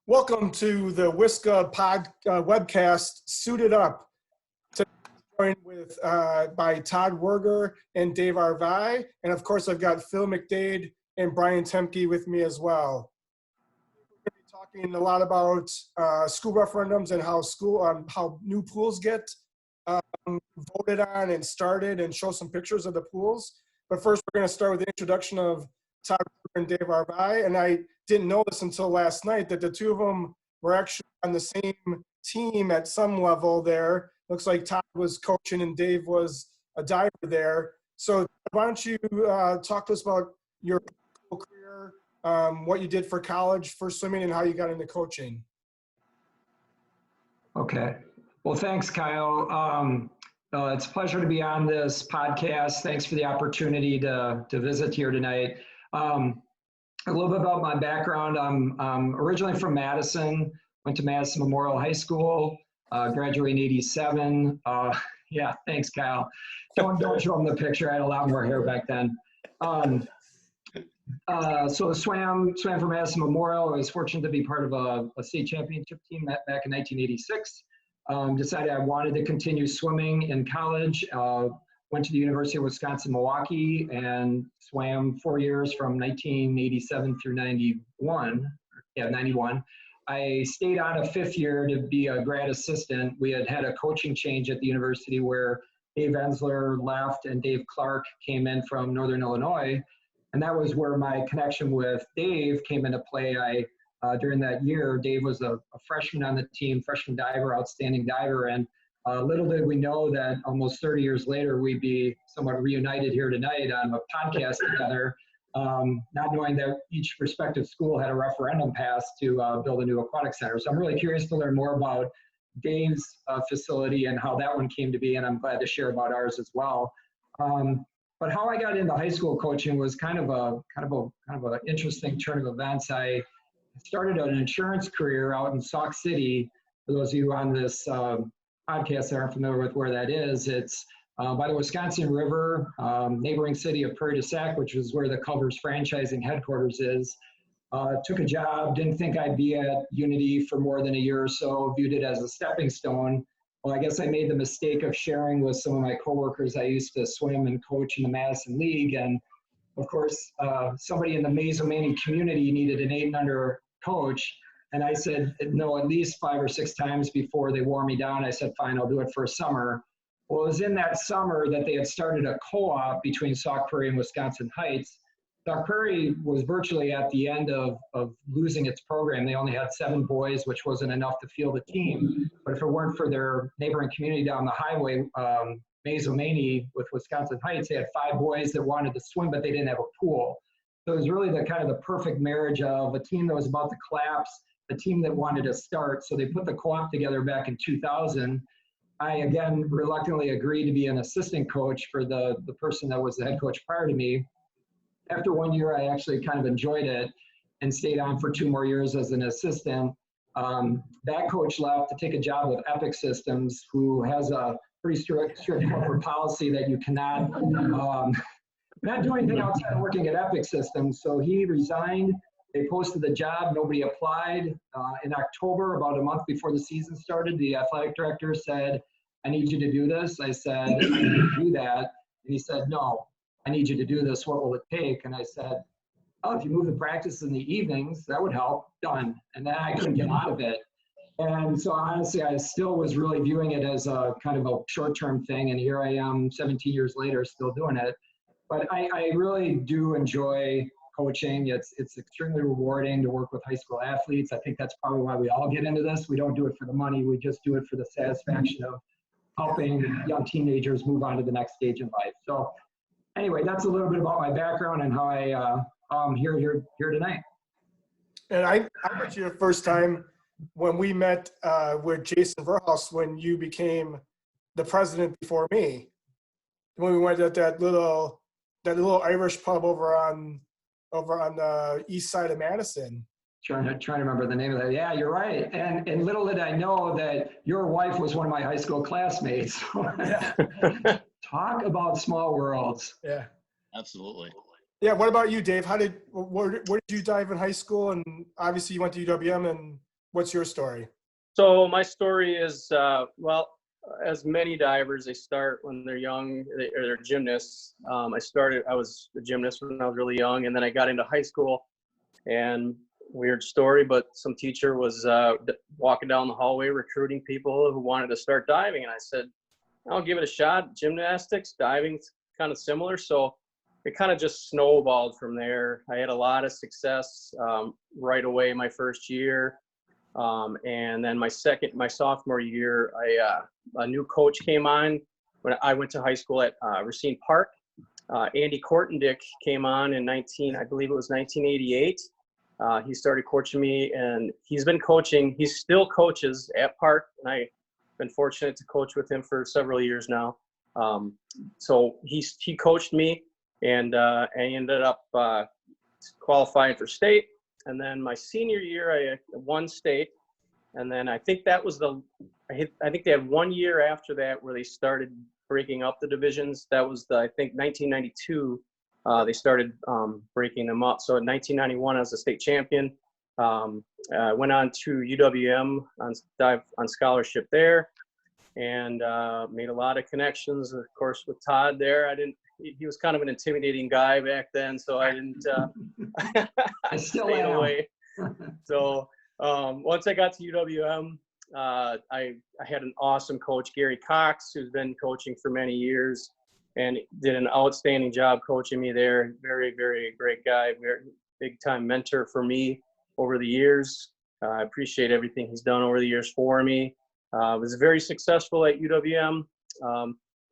Welcome to the WISCA webcast, Suited Up. Today I'm joined with, by Todd Wuerger and Dave Arvai. And of course, I've got Phil McDade and Brian Temke with me as well. We're going to be talking a lot about school referendums and how new pools get voted on and started, and show some pictures of the pools. But first, we're going to start with the introduction of Todd and Dave Arvai. And I didn't know this until last night, that the two of them were actually on the same team at some level there. Looks like Todd was coaching and Dave was a diver there. So why don't you talk to us about your career, what you did for college for swimming, and how you got into coaching. Okay. Well, thanks, Kyle. It's a pleasure to be on this podcast. Thanks for the opportunity to visit here tonight. A little bit about my background. I'm originally from Madison, went to Madison Memorial High School, graduated in '87. Yeah, thanks, Kyle. Don't show them the picture. I had a lot more hair back then. So swam for Madison Memorial. I was fortunate to be part of a state championship team back in 1986. Decided I wanted to continue swimming in college. Went to the University of Wisconsin-Milwaukee and swam 4 years from 1987 through 91. Yeah, 91. I stayed on a fifth year to be a grad assistant. We had a coaching change at the university where Dave Ensler left and Dave Clark came in from Northern Illinois. And that was where my connection with Dave came into play. During that year, Dave was a freshman on the team, freshman diver, outstanding diver. And little did we know that almost 30 years later, we'd be somewhat reunited here tonight on a podcast together, not knowing that each respective school had a referendum passed to build a new aquatic center. So I'm really curious to learn more about Dave's facility and how that one came to be, and I'm glad to share about ours as well. But how I got into high school coaching was kind of an interesting turn of events. I started an insurance career out in Sauk City. For those of you on this podcast that aren't familiar with where that is, it's by the Wisconsin River, neighboring city of Prairie du Sac, which is where the Culver's franchising headquarters is. Took a job, didn't think I'd be at Unity for more than a year or so, viewed it as a stepping stone. Well, I guess I made the mistake of sharing with some of my coworkers. I used to swim and coach in the Madison League, and of course, somebody in the Mazomanie community needed an 8 and under coach. And I said no at least 5 or 6 times before they wore me down. I said, fine, I'll do it for a summer. Well, it was in that summer that they had started a co-op between Sauk Prairie and Wisconsin Heights. Sauk Prairie was virtually at the end of losing its program. They only had 7 boys, which wasn't enough to field a team. But if it weren't for their neighboring community down the highway, Mazomanie with Wisconsin Heights, they had 5 boys that wanted to swim, but they didn't have a pool. So it was really the kind of the perfect marriage of a team that was about to collapse, a team that wanted to start. So they put the co-op together back in 2000. I, again, reluctantly agreed to be an assistant coach for the person that was the head coach prior to me. After 1 year, I actually kind of enjoyed it and stayed on for 2 more years as an assistant. That coach left to take a job with Epic Systems, who has a pretty strict corporate policy that you cannot not do anything outside of working at Epic Systems. So he resigned. They posted the job. Nobody applied. In October, about a month before the season started, the athletic director said, I need you to do this. I said, I need to do that. And he said, no, I need you to do this. What will it take? And I said, oh, if you move the practice in the evenings, that would help. Done. And then I couldn't get out of it. And so honestly, I still was really viewing it as a kind of a short-term thing. And here I am 17 years later, still doing it. But I really do enjoy coaching. It's extremely rewarding to work with high school athletes. I think that's probably why we all get into this. We don't do it for the money. We just do it for the satisfaction of helping young teenagers move on to the next stage in life. So anyway, that's a little bit about my background and how I'm here tonight. And I met you the first time when we met with Jason Verhouse, when you became the president before me. When we went at that little Irish pub over on the east side of Madison. Trying to remember the name of that. Yeah, you're right. And little did I know that your wife was one of my high school classmates. Yeah. Talk about small worlds. Yeah. Absolutely. Yeah. What about you, Dave? Where did you dive in high school? And obviously you went to UWM, and what's your story? So my story is, well, as many divers, they start when they're young, or they're gymnasts. I was a gymnast when I was really young, and then I got into high school, and weird story, but some teacher was walking down the hallway recruiting people who wanted to start diving, and I said, I'll give it a shot. Gymnastics, diving's kind of similar, so it kind of just snowballed from there. I had a lot of success right away my first year. And then my sophomore year, a new coach came on when I went to high school at Racine Park. Andy Kortendick came on in I believe it was 1988. He started coaching me, and he's been coaching. He still coaches at Park, and I've been fortunate to coach with him for several years now. So he coached me, and I ended up qualifying for state. And then my senior year, I won state. And then I think that was I think they had 1 year after that where they started breaking up the divisions. That was I think 1992, they started breaking them up. So in 1991, I was a state champion. I went on to UWM on scholarship there, and made a lot of connections, of course, with Todd there. He was kind of an intimidating guy back then, so I didn't I still stayed am. away. So once I got to UWM, I had an awesome coach, Gary Cox, who's been coaching for many years and did an outstanding job coaching me there. Very, very great guy, very big time mentor for me over the years. I appreciate everything he's done over the years for me. Was very successful at UWM.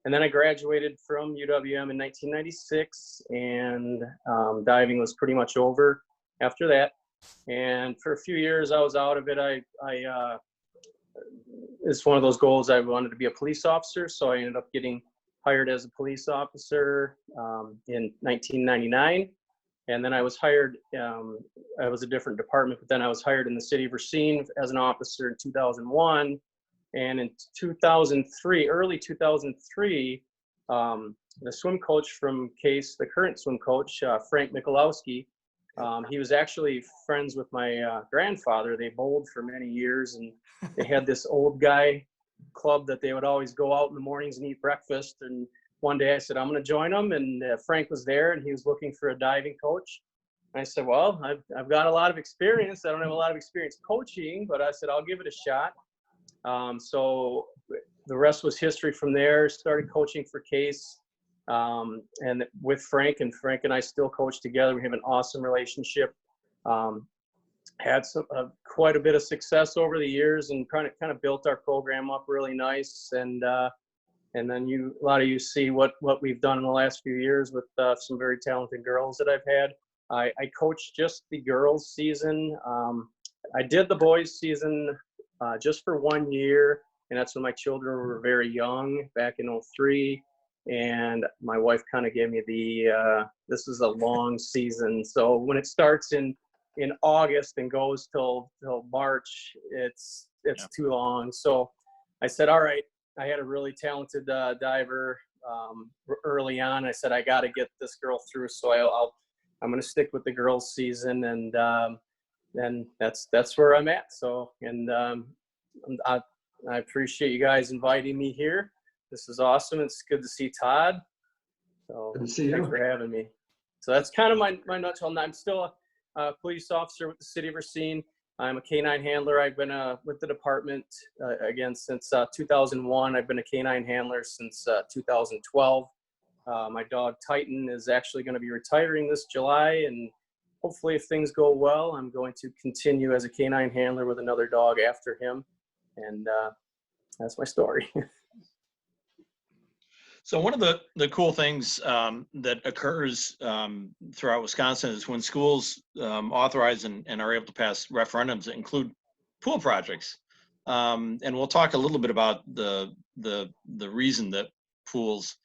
And then I graduated from UWM in 1996, and diving was pretty much over after that. And for a few years, I was out of it. It's one of those goals. I wanted to be a police officer, so I ended up getting hired as a police officer in 1999. And then I was hired, I was a different department, but then I was hired in the city of Racine as an officer in 2001. And in 2003, early 2003, the swim coach from Case, the current swim coach, Frank Michalowski, he was actually friends with my grandfather. They bowled for many years, and they had this old guy club that they would always go out in the mornings and eat breakfast. And one day I said, I'm going to join them. And Frank was there, and he was looking for a diving coach. And I said, well, I've got a lot of experience. I don't have a lot of experience coaching, but I said, I'll give it a shot. So the rest was history from there. Started coaching for Case, and with Frank, and Frank and I still coach together. We have an awesome relationship. Had quite a bit of success over the years, and kind of built our program up really nice. And then a lot of you see what we've done in the last few years with some very talented girls that I've had. I coached just the girls season. I did the boys season just for 1 year, and that's when my children were very young, back in 2003. And my wife kind of gave me this is a long season. So when it starts in August and goes till March, it's too long. So I said, all right, I had a really talented diver early on. I said, I got to get this girl through. So I'm going to stick with the girls season. And then that's where I'm at. So, and I appreciate you guys inviting me here. This is awesome. It's good to see Todd. So Good to see you. Thanks for having me. So that's kind of my nutshell. I'm still a police officer with the city of Racine. I'm a canine handler. I've been with the department again since 2001. I've been a canine handler since 2012. My dog Titan is actually going to be retiring this July, and hopefully, if things go well, I'm going to continue as a canine handler with another dog after him. And that's my story. So one of the cool things that occurs throughout Wisconsin is when schools authorize and are able to pass referendums that include pool projects. And we'll talk a little bit about the reason that pools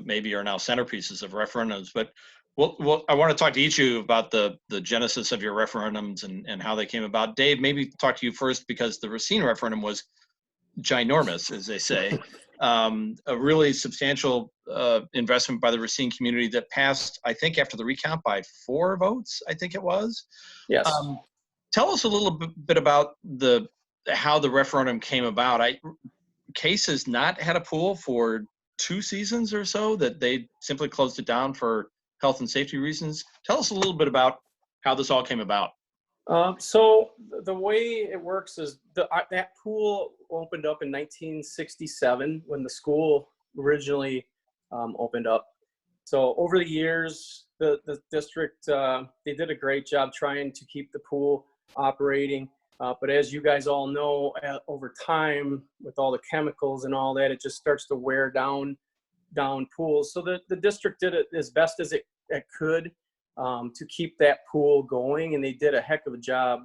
maybe are now centerpieces of referendums. But I want to talk to each of you about the genesis of your referendums and how they came about. Dave, maybe talk to you first, because the Racine referendum was ginormous, as they say. A really substantial investment by the Racine community that passed, I think, after the recount by 4 votes, I think it was. Yes. Tell us a little bit about how the referendum came about. Case has not had a pool for 2 seasons or so, that they simply closed it down for health and safety reasons. Tell us a little bit about how this all came about. So the way it works is that pool opened up in 1967 when the school originally opened up. So over the years, the district, they did a great job trying to keep the pool operating. But as you guys all know, over time, with all the chemicals and all that, it just starts to wear down pools. So the district did it as best as it could to keep that pool going, and they did a heck of a job.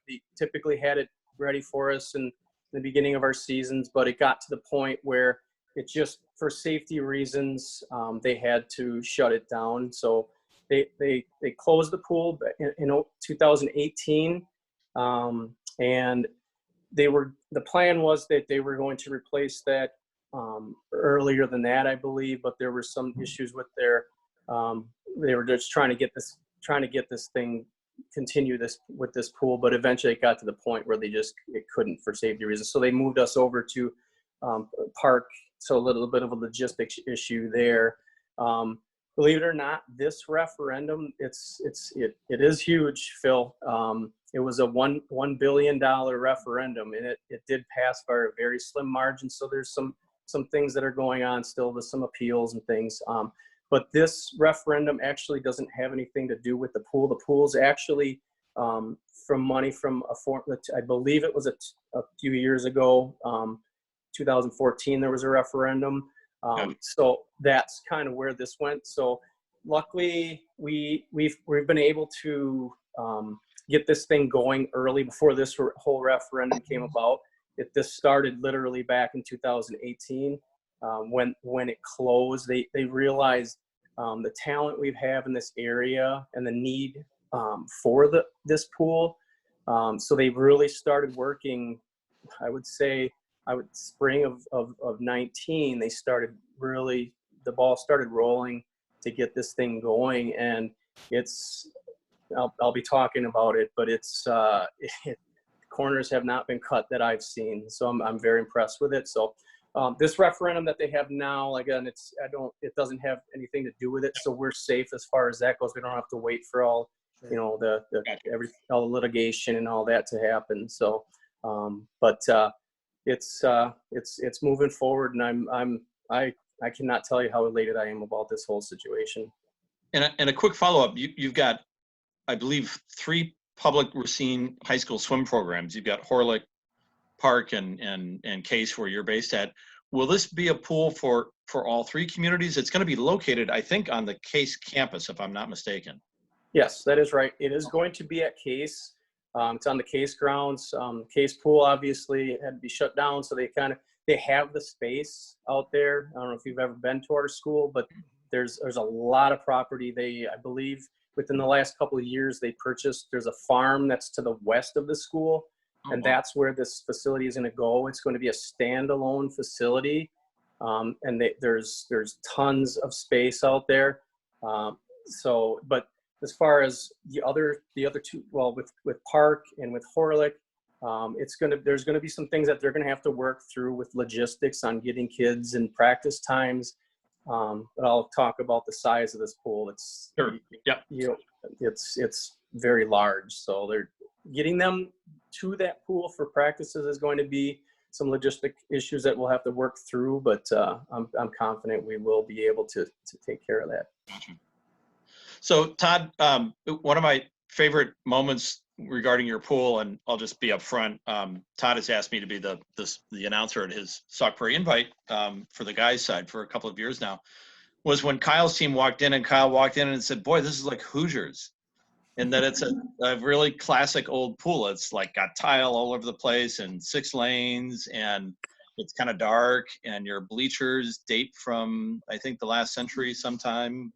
They typically had it ready for us in the beginning of our seasons, but it got to the point where it just, for safety reasons, they had to shut it down. So they closed the pool in 2018, and the plan was that they were going to replace that earlier than that, I believe, but there were some issues with they were just trying to get this thing continue with this pool, but eventually it got to the point where it couldn't for safety reasons. So they moved us over to Park. So a little bit of a logistics issue there. Believe it or not, this referendum, it is huge, Phil. It was a $1 billion referendum, and it did pass by a very slim margin. So there's some things that are going on still with some appeals and things. But this referendum actually doesn't have anything to do with the pool. The pool's actually from money from I believe it was a few years ago, 2014, there was a referendum. So that's kind of where this went. So luckily we've been able to get this thing going early before this whole referendum came about. This started literally back in 2018 when it closed. They realized the talent we have in this area and the need for this pool. So they really started working, I would say, spring of 19, they started the ball started rolling to get this thing going. And I'll be talking about it, but corners have not been cut that I've seen. So I'm very impressed with it. So this referendum that they have now, again, it doesn't have anything to do with it. So we're safe as far as that goes. We don't have to wait for all, all the litigation and all that to happen. So, it's moving forward, and I cannot tell you how elated I am about this whole situation. And a quick follow-up, you've got, I believe, 3 public Racine high school swim programs. You've got Horlick, Park, and Case, where you're based at. Will this be a pool for all 3 communities? It's going to be located, I think, on the Case campus, if I'm not mistaken. Yes, that is right. It is going to be at Case. It's on the Case grounds. Case pool obviously had to be shut down, so they have the space out there. I don't know if you've ever been to our school, but there's a lot of property. I believe within the last couple of years they purchased. There's a farm that's to the west of the school, and that's where this facility is going to go. It's going to be a standalone facility, and there's tons of space out there. But as far as the other 2, well, with Park and with Horlick, there's gonna be some things that they're gonna have to work through with logistics on getting kids and practice times. But I'll talk about the size of this pool. It's sure. Yep. It's very large, so they're getting them to that pool for practices is going to be some logistic issues that we'll have to work through. But I'm confident we will be able to take care of that. Gotcha. So Todd, one of my favorite moments regarding your pool, and I'll just be upfront, Todd has asked me to be the announcer at his Sauk Prairie invite for the guys' side for a couple of years now, was when Kyle's team walked in, and Kyle walked in and said, "Boy, this is like Hoosiers," and that it's a really classic old pool. It's like got tile all over the place and 6 lanes, and it's kind of dark, and your bleachers date from, I think, the last century sometime.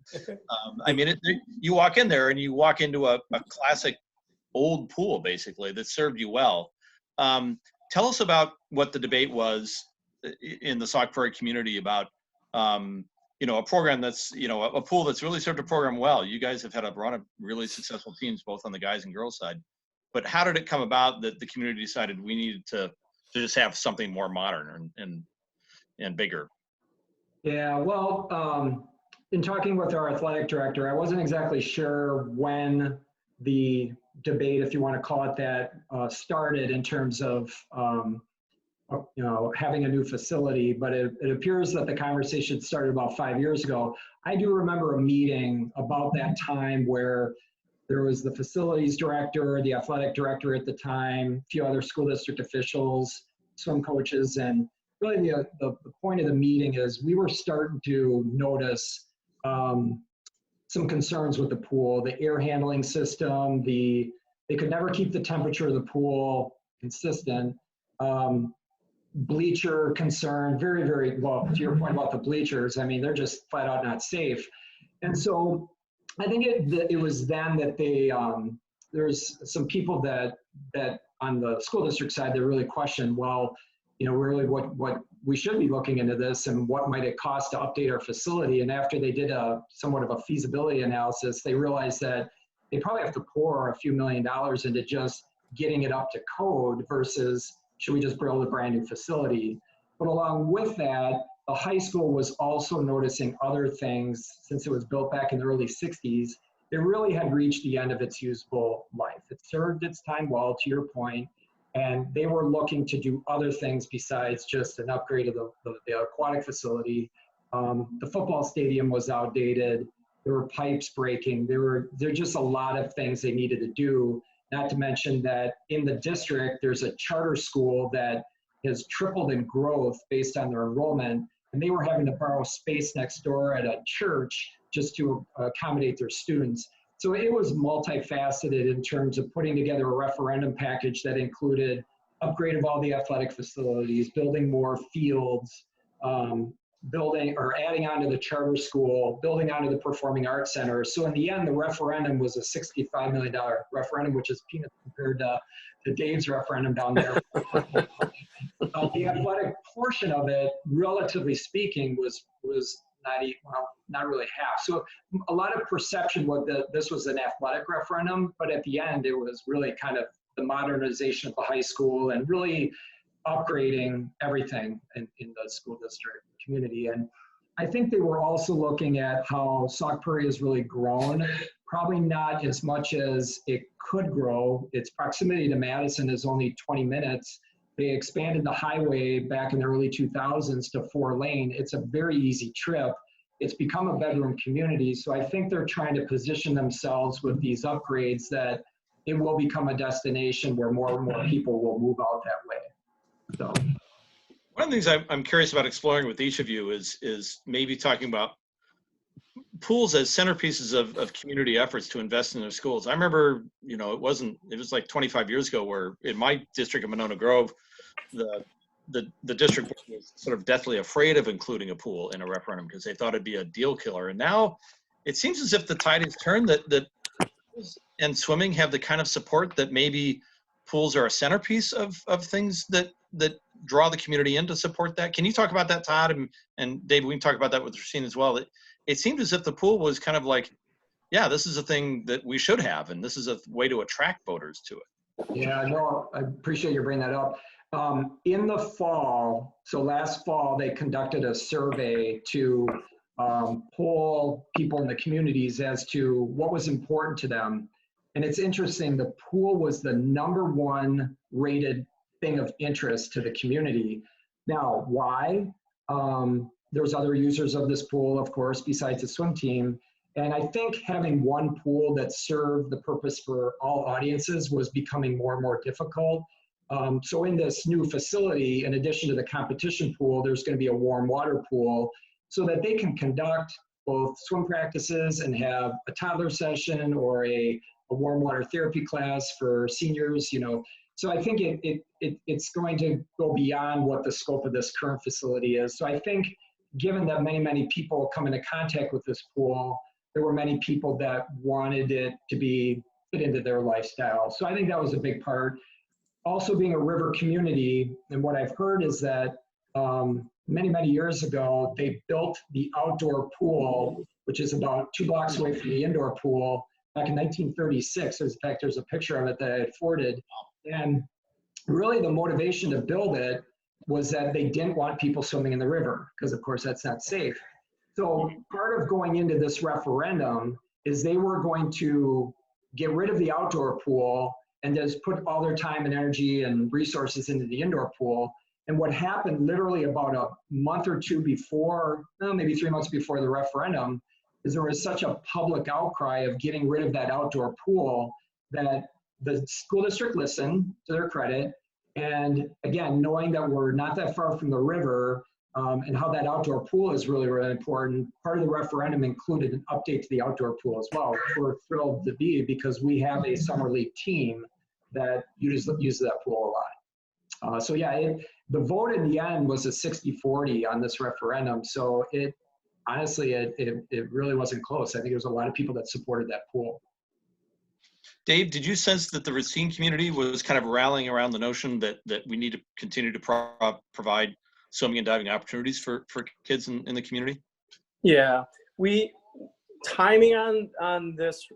I mean, you walk in there and you walk into a classic old pool, basically, that served you well. Tell us about what the debate was in the Sauk Prairie community about, a program that's, a pool that's really served a program well. You guys have had a run of really successful teams, both on the guys and girls side. but how did it come about that the community decided we needed to just have something more modern and bigger? Yeah, well, in talking with our athletic director, I wasn't exactly sure when the debate, if you want to call it that, started in terms of having a new facility, but it appears that the conversation started about 5 years ago. I do remember a meeting about that time where there was the facilities director, the athletic director at the time, a few other school district officials, swim coaches, and really the point of the meeting is we were starting to notice some concerns with the pool, the air handling system, they could never keep the temperature of the pool consistent. Bleacher concern, very, very, well, to your point about the bleachers, I mean, they're just flat out not safe. And so I think it was then that there's some people that on the school district side, they really questioned, well, really what we should be looking into this and what might it cost to update our facility. And after they did somewhat of a feasibility analysis, they realized that they probably have to pour a few $1 million into just getting it up to code versus should we just build a brand new facility. But along with that, the high school was also noticing other things since it was built back in the early 60s. It really had reached the end of its usable life. It served its time well, to your point, and they were looking to do other things besides just an upgrade of the aquatic facility. The football stadium was outdated. There were pipes breaking. There were just a lot of things they needed to do, not to mention that in the district, there's a charter school that has tripled in growth based on their enrollment, and they were having to borrow space next door at a church just to accommodate their students. So it was multifaceted in terms of putting together a referendum package that included upgrade of all the athletic facilities, building more fields, building or adding on to the charter school, building onto the performing arts center. So in the end, the referendum was a $65 million referendum, which is peanuts compared to Dave's referendum down there. The athletic portion of it, relatively speaking, was not really half. So a lot of perception this was an athletic referendum, but at the end, it was really kind of the modernization of the high school and really upgrading everything in the school district community. And I think they were also looking at how Sauk Prairie has really grown, probably not as much as it could grow. Its proximity to Madison is only 20 minutes. They expanded the highway back in the early 2000s to 4-lane. It's a very easy trip. It's become a bedroom community. So I think they're trying to position themselves with these upgrades that it will become a destination where more and more people will move out that way. So one of the things I'm curious about exploring with each of you is maybe talking about pools as centerpieces of community efforts to invest in their schools. I remember, it was like 25 years ago where in my district of Monona Grove, the district was sort of deathly afraid of including a pool in a referendum because they thought it'd be a deal killer. And now it seems as if the tide has turned that pools and swimming have the kind of support that maybe pools are a centerpiece of things that draw the community in to support that. Can you talk about that, Todd? And Dave, we can talk about that with Racine as well. It seemed as if the pool was kind of like, yeah, this is a thing that we should have, and this is a way to attract voters to it. Yeah, no, I appreciate you bringing that up. In the fall, so last fall, they conducted a survey to poll people in the communities as to what was important to them. And it's interesting, the pool was the #1 rated thing of interest to the community. Now, why? There's other users of this pool, of course, besides the swim team. And I think having one pool that served the purpose for all audiences was becoming more and more difficult. So in this new facility, in addition to the competition pool, there's going to be a warm water pool so that they can conduct both swim practices and have a toddler session or a warm water therapy class for seniors, So I think it's going to go beyond what the scope of this current facility is. So I think given that many people come into contact with this pool, there were many people that wanted it to fit into their lifestyle. So I think that was a big part. Also being a river community, and what I've heard is that many years ago, they built the outdoor pool, which is about 2 blocks away from the indoor pool. back in 1936. In fact, there's a picture of it that I had forwarded. And really the motivation to build it was that they didn't want people swimming in the river, because of course that's not safe. So part of going into this referendum is they were going to get rid of the outdoor pool and just put all their time and energy and resources into the indoor pool. And what happened literally about a month or two before, maybe 3 months before the referendum, is there was such a public outcry of getting rid of that outdoor pool that the school district listened, to their credit. And again, knowing that we're not that far from the river, and how that outdoor pool is really, really important, part of the referendum included an update to the outdoor pool as well. We're thrilled to be, because we have a summer league team that uses that pool a lot. So yeah, the vote in the end was a 60-40 on this referendum. So honestly, it really wasn't close. I think there was a lot of people that supported that pool. Dave, did you sense that the Racine community was kind of rallying around the notion that we need to continue to provide swimming and diving opportunities for kids in the community? Yeah, timing on this,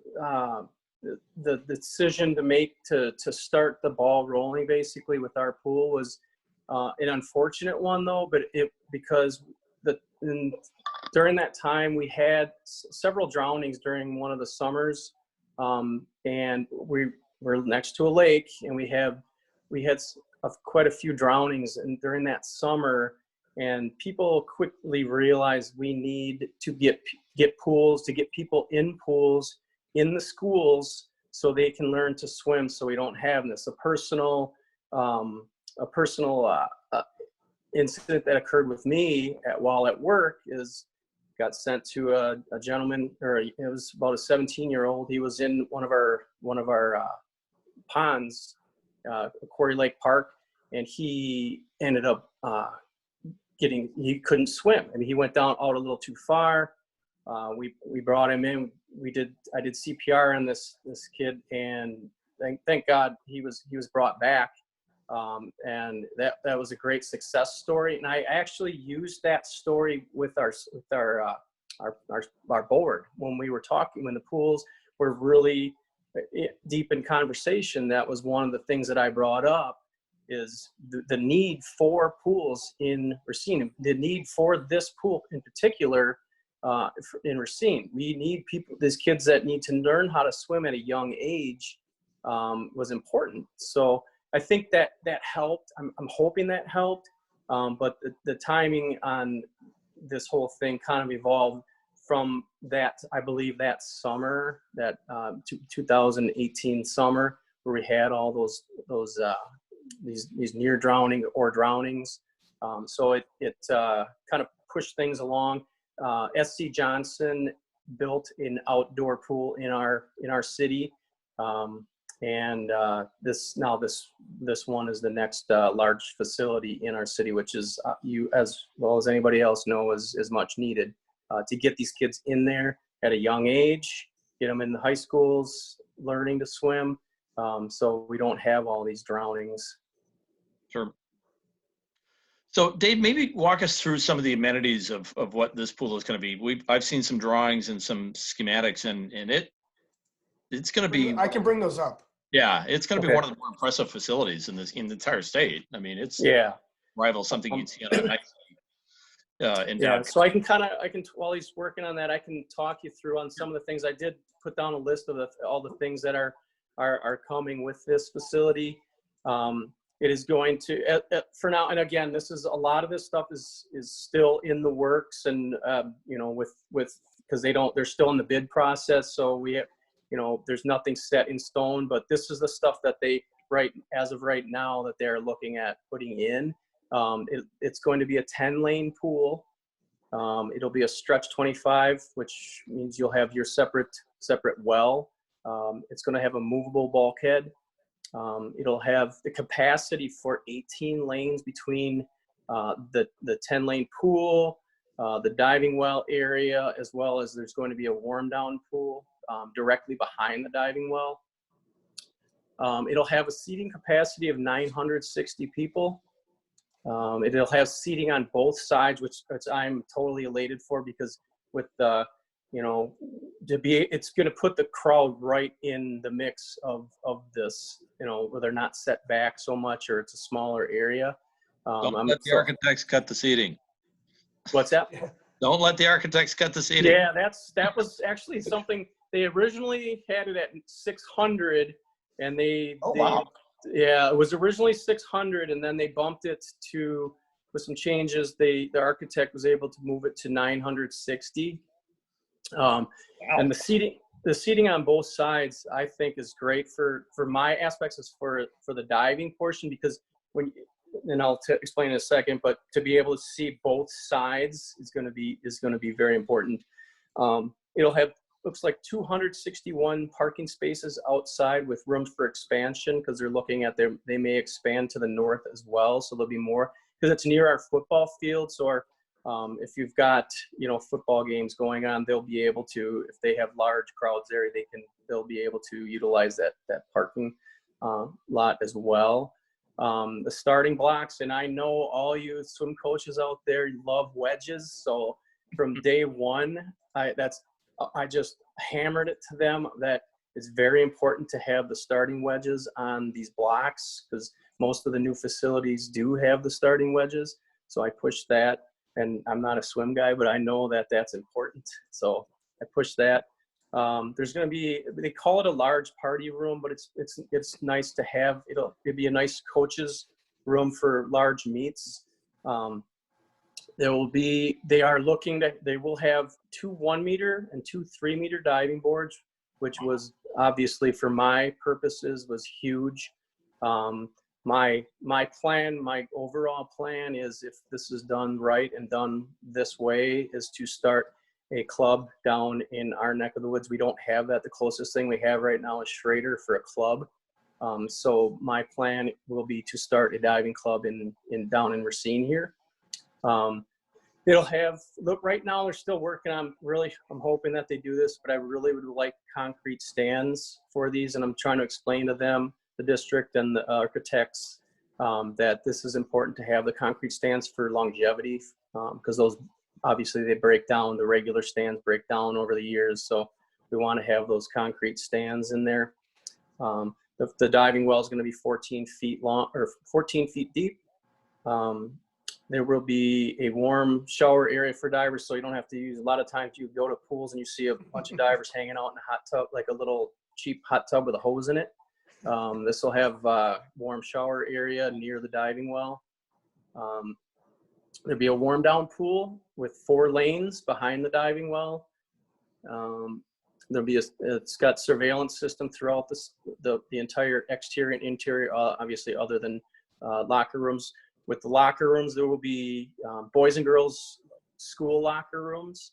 the decision to make to start the ball rolling basically with our pool was an unfortunate one though, but because during that time we had several drownings during one of the summers, and we were next to a lake, and we had quite a few drownings during that summer, and people quickly realized we need to get pools, to get people in pools in the schools so they can learn to swim, so we don't have this. A personal incident that occurred with me while at work got sent to a gentleman, or it was about a 17-year-old. He was in one of our ponds, Quarry Lake Park, and he ended up he couldn't swim. I mean, he went down out a little too far. We brought him in. I did CPR on this kid, and thank God he was brought back. And that was a great success story. And I actually used that story with our board when we were talking, when the pools were really deep in conversation. That was one of the things that I brought up, is the need for pools in Racine, the need for this pool in particular in Racine. We need these kids that need to learn how to swim at a young age was important. So I think that helped. I'm hoping that helped. But the timing on this whole thing kind of evolved from that, I believe that summer, that 2018 summer, where we had all these near drowning or drownings. So it kind of pushed things along. SC Johnson built an outdoor pool in our city. And this one is the next large facility in our city, which is you as well as anybody else know is much needed to get these kids in there at a young age, get them in the high schools learning to swim, so we don't have all these drownings. Sure. So Dave, maybe walk us through some of the amenities of what this pool is going to be. I've seen some drawings and some schematics, and it's going to be. I can bring those up. Yeah, it's going to be one of the more impressive facilities in the entire state. I mean, it's rival something you'd see on a night. So I can while he's working on that, I can talk you through on some of the things. I did put down a list of all the things that are coming with this facility. It is going to for now, and again, a lot of this stuff is still in the works, and with because they're still in the bid process, so we have. There's nothing set in stone, but this is the stuff that as of right now that they're looking at putting in. It's going to be a 10-lane pool. It'll be a stretch 25, which means you'll have your separate well. It's going to have a movable bulkhead. It'll have the capacity for 18 lanes between the 10-lane pool, the diving well area, as well as there's going to be a warm down pool directly behind the diving well. It'll have a seating capacity of 960 people. It'll have seating on both sides, which I'm totally elated for, because with you know, it's going to put the crowd right in the mix of this, you know, where they're not set back so much, or it's a smaller area. Don't let the architects cut the seating. What's that? Don't let the architects cut the seating. Yeah, that was actually something they originally had it at 600, and wow. Yeah, it was originally 600, and then they bumped it to, with some changes, the architect was able to move it to 960. Wow. And the seating on both sides, I think, is great for my aspects, is for the diving portion, because and I'll explain in a second, but to be able to see both sides is going to be very important. It'll have, looks like 261 parking spaces outside with room for expansion, because they're looking at they may expand to the north as well, so there'll be more, because it's near our football field. So if you've got, you know, football games going on, they'll be able to, if they have large crowds there, they'll be able to utilize that parking lot as well. The starting blocks, and I know all you swim coaches out there, you love wedges. So from day one, I just hammered it to them that it's very important to have the starting wedges on these blocks, because most of the new facilities do have the starting wedges. So I pushed that, and I'm not a swim guy, but I know that that's important. So I pushed that. There's going to be, they call it a large party room, but it's nice to have. It'll be a nice coaches room for large meets. They will have 2 1-meter and 2 3-meter diving boards, which was obviously, for my purposes, was huge. My overall plan is, if this is done right and done this way, is to start a club down in our neck of the woods. We don't have that. The closest thing we have right now is Schrader for a club. So my plan will be to start a diving club down in Racine here. It'll have, look, right now they're still working on, I'm hoping that they do this, but I really would like concrete stands for these. And I'm trying to explain to them, the district and the architects, that this is important to have the concrete stands for longevity, because those, obviously, they break down. The regular stands break down over the years. So we want to have those concrete stands in there. The diving well is going to be 14 feet long, or 14 feet deep. There will be a warm shower area for divers, so you don't have to use, a lot of times you go to pools and you see a bunch of divers hanging out in a hot tub, like a little cheap hot tub with a hose in it. This will have a warm shower area near the diving well. There'll be a warm down pool with 4 lanes behind the diving well. It's got surveillance system throughout the entire exterior and interior, obviously, other than locker rooms. With the locker rooms, there will be boys and girls school locker rooms.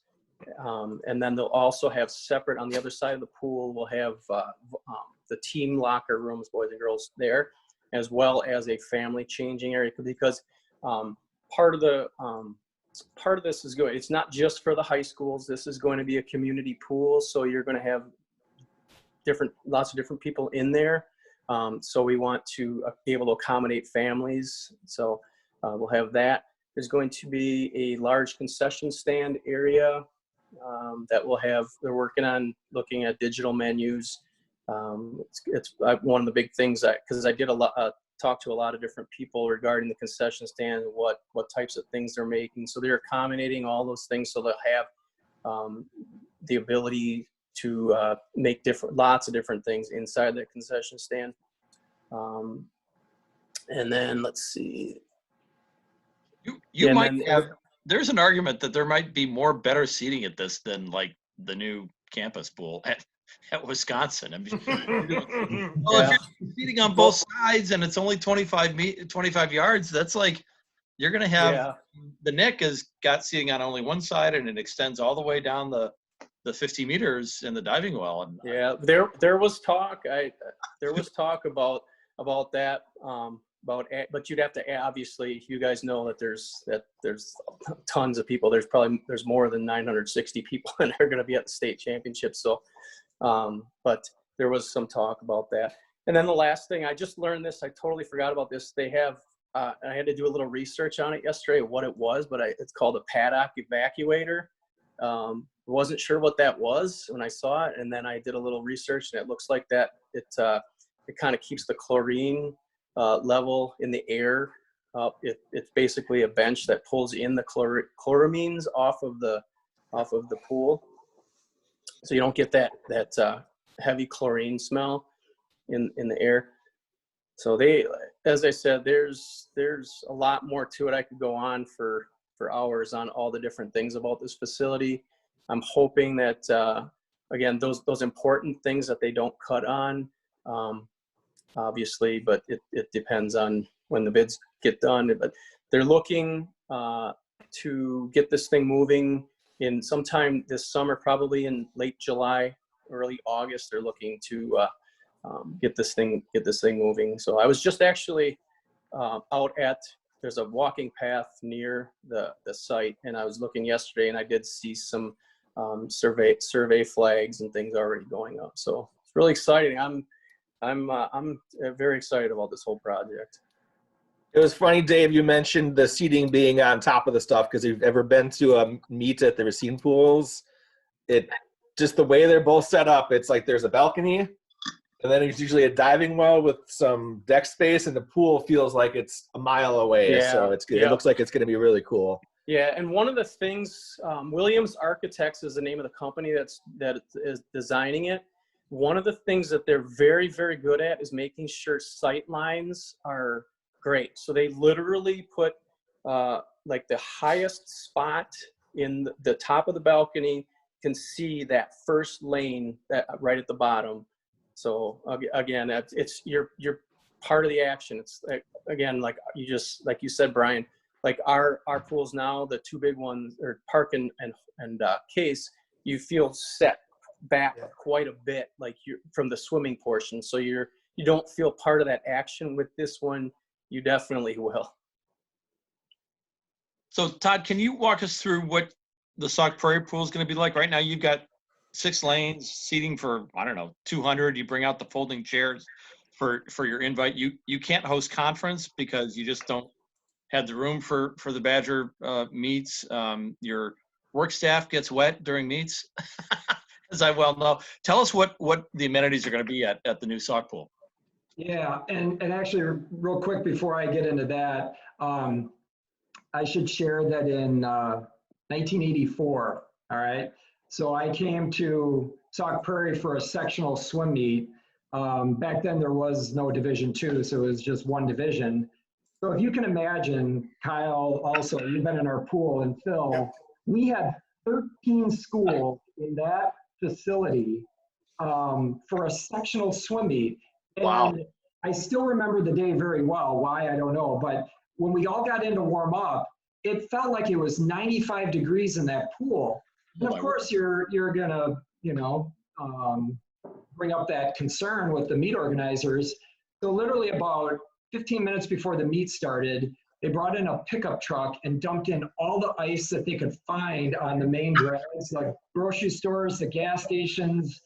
And then they'll also have separate, on the other side of the pool, we'll have the team locker rooms, boys and girls there, as well as a family changing area, because part of this is going, it's not just for the high schools. This is going to be a community pool. So you're going to have lots of different people in there. So we want to be able to accommodate families. So we'll have that. There's going to be a large concession stand area that we'll have. They're working on looking at digital menus. It's one of the big things because I did talk to a lot of different people regarding the concession stand, what types of things they're making. So they're accommodating all those things, so they'll have the ability to make lots of different things inside that concession stand. And then let's see. You might have, there's an argument that there might be more better seating at this than like the new campus pool at Wisconsin. I mean, well, if you're seating on both sides and it's only 25 yards, that's like, you're going to have, the Nick has got seating on only one side and it extends all the way down the 50 meters in the diving well. And there was talk. There was talk about that. But you'd have to, obviously, you guys know that there's tons of people. There's more than 960 people that are going to be at the state championship. So, but there was some talk about that. And then the last thing, I just learned this. I totally forgot about this. They have, I had to do a little research on it yesterday, what it was, but it's called a paddock evacuator, wasn't sure what that was when I saw it, and then I did a little research, and it looks like that it kind of keeps the chlorine level in the air up. It's basically a bench that pulls in the chloramines off of the pool, so you don't get that heavy chlorine smell in the air. So as I said, there's a lot more to it. I could go on for hours on all the different things about this facility. I'm hoping that again, those important things that they don't cut on, obviously, but it depends on when the bids get done. But they're looking to get this thing moving in sometime this summer, probably in late July, early August. They're looking to get this thing moving. So I was just actually out at, there's a walking path near the site, and I was looking yesterday, and I did see some survey flags and things already going up. So it's really exciting. I'm very excited about this whole project. It was funny, Dave, you mentioned the seating being on top of the stuff, because if you've ever been to a meet at the Racine pools, just the way they're both set up, it's like there's a balcony, and then there's usually a diving well with some deck space, and the pool feels like it's a mile away. Yeah, so it looks like it's going to be really cool. Yeah, and one of the things, Williams Architects is the name of the company that is designing it. One of the things that they're very, very good at is making sure sight lines are great. So they literally put like the highest spot in the top of the balcony, can see that first lane that right at the bottom. So again, you're part of the action. It's like, again, like you said, Brian, like our pools now, the two big ones, or Park and Case, you feel set back quite a bit, like you're from the swimming portion. So you don't feel part of that action. With this one, you definitely will. So Todd, can you walk us through what the Sauk Prairie pool is going to be like? Right now, you've got 6 lanes, seating for, I don't know, 200. You bring out the folding chairs for your invite. You can't host conference because you just don't have the room for the Badger meets. Your work staff gets wet during meets, as I well know. Tell us what the amenities are going to be at the new Sauk pool. Yeah, and actually, real quick before I get into that, I should share that in 1984, all right? So I came to Sauk Prairie for a sectional swim meet. Back then there was no Division II, so it was just one division. So if you can imagine, Kyle, also, you've been in our pool, and Phil, we had 13 schools in that facility for a sectional swim meet. And wow. I still remember the day very well. Why, I don't know. But when we all got in to warm up, it felt like it was 95 degrees in that pool. And of course, you're going to, bring up that concern with the meet organizers. So literally about 15 minutes before the meet started, they brought in a pickup truck and dumped in all the ice that they could find on the main drags, like grocery stores, the gas stations.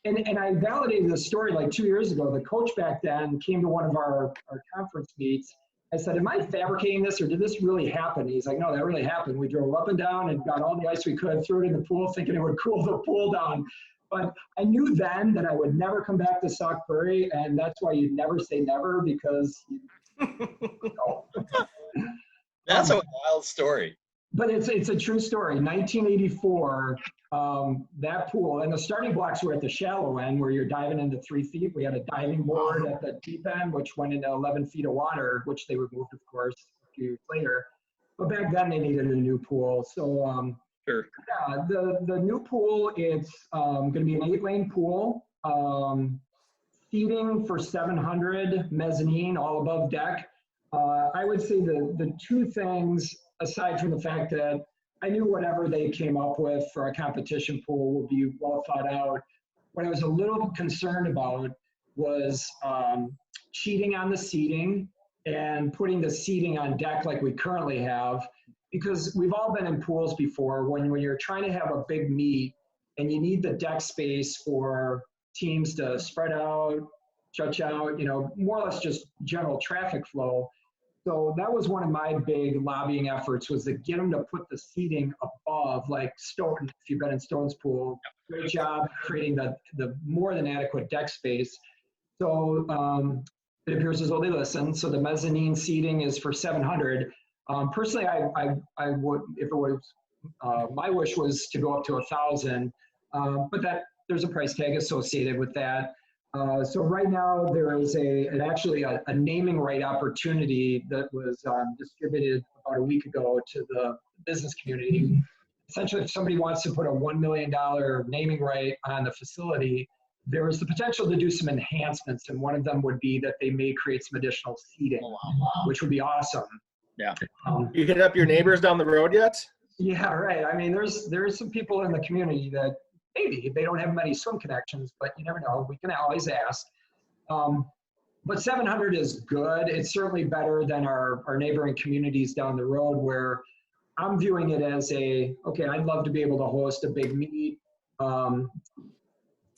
And I validated the story like 2 years ago. The coach back then came to one of our conference meets. I said, am I fabricating this, or did this really happen? He's like, no, that really happened. We drove up and down and got all the ice we could, threw it in the pool, thinking it would cool the pool down. But I knew then that I would never come back to Sauk Prairie, and that's why you never say never, because That's a wild story. But it's a true story. 1984, that pool, and the starting blocks were at the shallow end where you're diving into 3 feet. We had a diving board at the deep end, which went into 11 feet of water, which they removed, of course, a few years later. But back then they needed a new pool. So sure. Yeah, the new pool, it's going to be an 8-lane pool, seating for 700, mezzanine, all above deck. I would say the two things, aside from the fact that I knew whatever they came up with for a competition pool would be well thought out, what I was a little concerned about was cheating on the seating and putting the seating on deck like we currently have, because we've all been in pools before when you're trying to have a big meet and you need the deck space for teams to spread out, stretch out, more or less just general traffic flow. So that was one of my big lobbying efforts, was to get them to put the seating above, like Stone. If you've been in Stone's pool, great job creating the more than adequate deck space. So it appears as though they listen. So the mezzanine seating is for 700. Personally, I would, if it was, my wish was to go up to 1,000, but there's a price tag associated with that. So right now there is actually a naming right opportunity that was distributed about a week ago to the business community. Essentially, if somebody wants to put a $1 million naming right on the facility, there is the potential to do some enhancements, and one of them would be that they may create some additional seating, which would be awesome. Yeah. You hit up your neighbors down the road yet? Yeah, right. I mean, there's some people in the community that maybe they don't have many swim connections, but you never know. We can always ask. But 700 is good. It's certainly better than our neighboring communities down the road, where I'm viewing it as okay, I'd love to be able to host a big meet.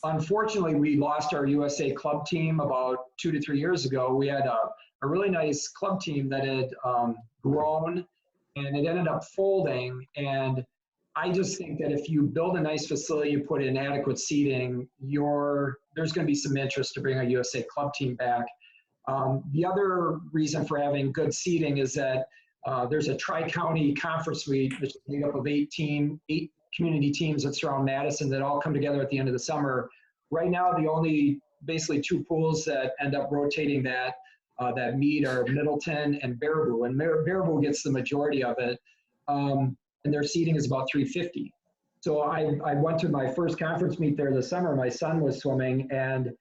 Unfortunately, we lost our USA club team about 2 to 3 years ago. We had a really nice club team that had grown, and it ended up folding. And I just think that if you build a nice facility, you put in adequate seating, there's going to be some interest to bring a USA club team back. The other reason for having good seating is that there's a tri-county conference suite, which is made up of 8 community teams that surround Madison that all come together at the end of the summer. Right now, the only basically 2 pools that end up rotating that meet are Middleton and Baraboo, and Baraboo gets the majority of it, and their seating is about 350. So I went to my first conference meet there this summer. My son was swimming, and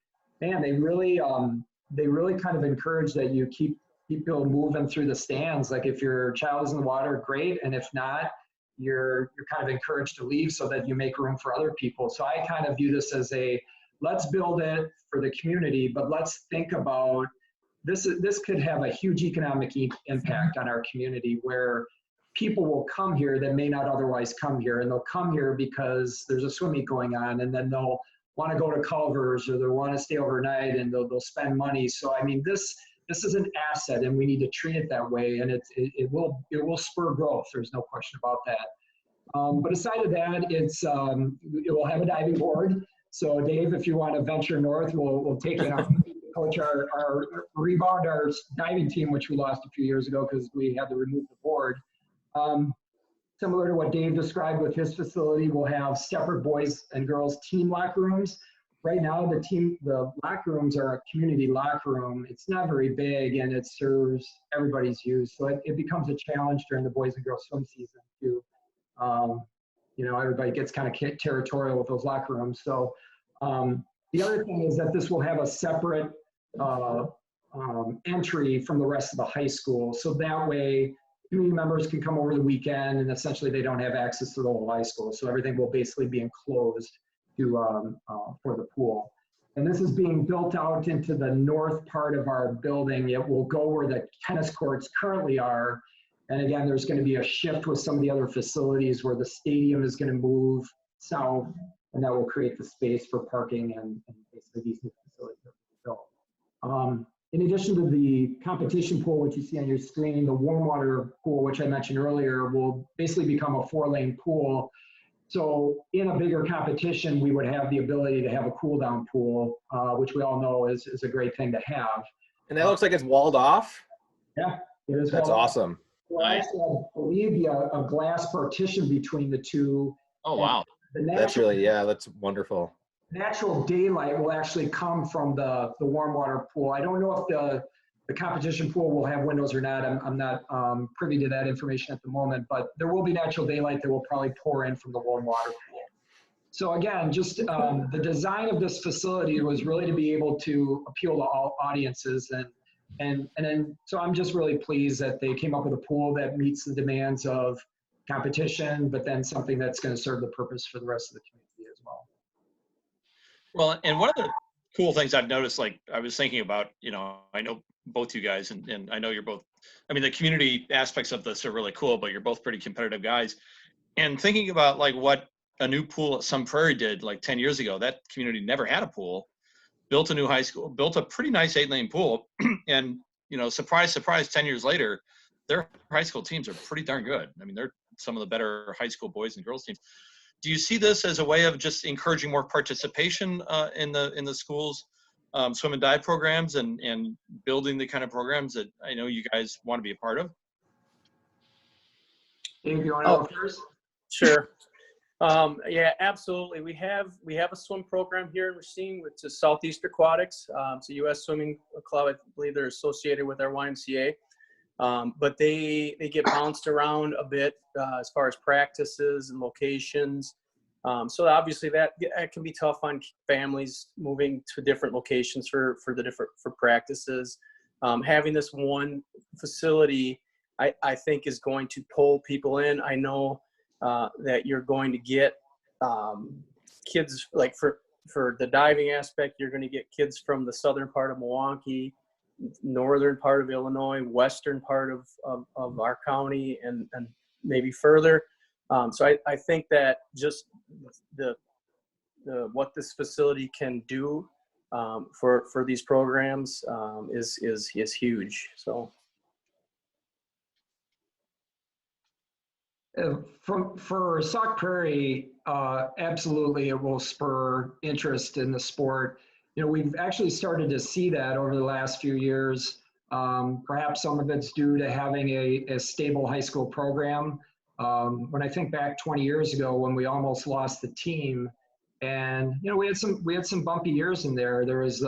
man, they really kind of encourage that you keep people moving through the stands. Like if your child is in the water, great, and if not, you're kind of encouraged to leave so that you make room for other people. So I kind of view this as let's build it for the community, but let's think about this could have a huge economic impact on our community, where people will come here that may not otherwise come here, and they'll come here because there's a swim meet going on, and then they'll want to go to Culver's, or they'll want to stay overnight, and they'll spend money. So I mean, this is an asset, and we need to treat it that way, and it will spur growth. There's no question about that. But aside of that, it will have a diving board. So Dave, if you want to venture north, we'll take you on. Coach our diving team, which we lost a few years ago because we had to remove the board. Similar to what Dave described with his facility, we'll have separate boys and girls team locker rooms. Right now, the locker rooms are a community locker room. It's not very big, and it serves everybody's use. So it becomes a challenge during the boys and girls swim season to, everybody gets kind of territorial with those locker rooms. So the other thing is that this will have a separate entry from the rest of the high school. So that way, community members can come over the weekend, and essentially they don't have access to the whole high school. So everything will basically be enclosed for the pool. And this is being built out into the north part of our building. It will go where the tennis courts currently are. And again, there's going to be a shift with some of the other facilities where the stadium is going to move south, and that will create the space for parking and basically these new facilities that we built. In addition to the competition pool, which you see on your screen, the warm water pool, which I mentioned earlier, will basically become a 4-lane pool. So in a bigger competition, we would have the ability to have a cool down pool, which we all know is a great thing to have. And that looks like it's walled off? Yeah, it is. That's awesome. Well, actually, I believe a glass partition between the two. Oh, wow. That's wonderful. Natural daylight will actually come from the warm water pool. I don't know if the competition pool will have windows or not. I'm not privy to that information at the moment, but there will be natural daylight that will probably pour in from the warm water pool. So again, just the design of this facility was really to be able to appeal to all audiences, and then so I'm just really pleased that they came up with a pool that meets the demands of competition, but then something that's going to serve the purpose for the rest of the community as well. Well, and one of the cool things I've noticed, like I was thinking about, I know both you guys, and I know you're both, I mean, the community aspects of this are really cool, but you're both pretty competitive guys. And thinking about like what a new pool at Sauk Prairie did like 10 years ago, that community never had a pool, built a new high school, built a pretty nice 8-lane pool. And, surprise, surprise, 10 years later, their high school teams are pretty darn good. I mean, they're some of the better high school boys and girls teams. Do you see this as a way of just encouraging more participation in the schools, swim and dive programs, and building the kind of programs that I know you guys want to be a part of? Dave, you want to go first? Sure. Yeah, absolutely. We have a swim program here in Racine, which is Southeast Aquatics. It's a U.S. swimming club. I believe they're associated with our YMCA. But they get bounced around a bit as far as practices and locations. So obviously that can be tough on families moving to different locations for practices. Having this one facility, I think, is going to pull people in. I know that you're going to get kids, like for the diving aspect, you're going to get kids from the southern part of Milwaukee, northern part of Illinois, western part of our county, and maybe further. So I think that just the what this facility can do for these programs is huge. So for Sauk Prairie, absolutely, it will spur interest in the sport. We've actually started to see that over the last few years. Perhaps some of it's due to having a stable high school program. When I think back 20 years ago, when we almost lost the team, and we had some bumpy years in there. There was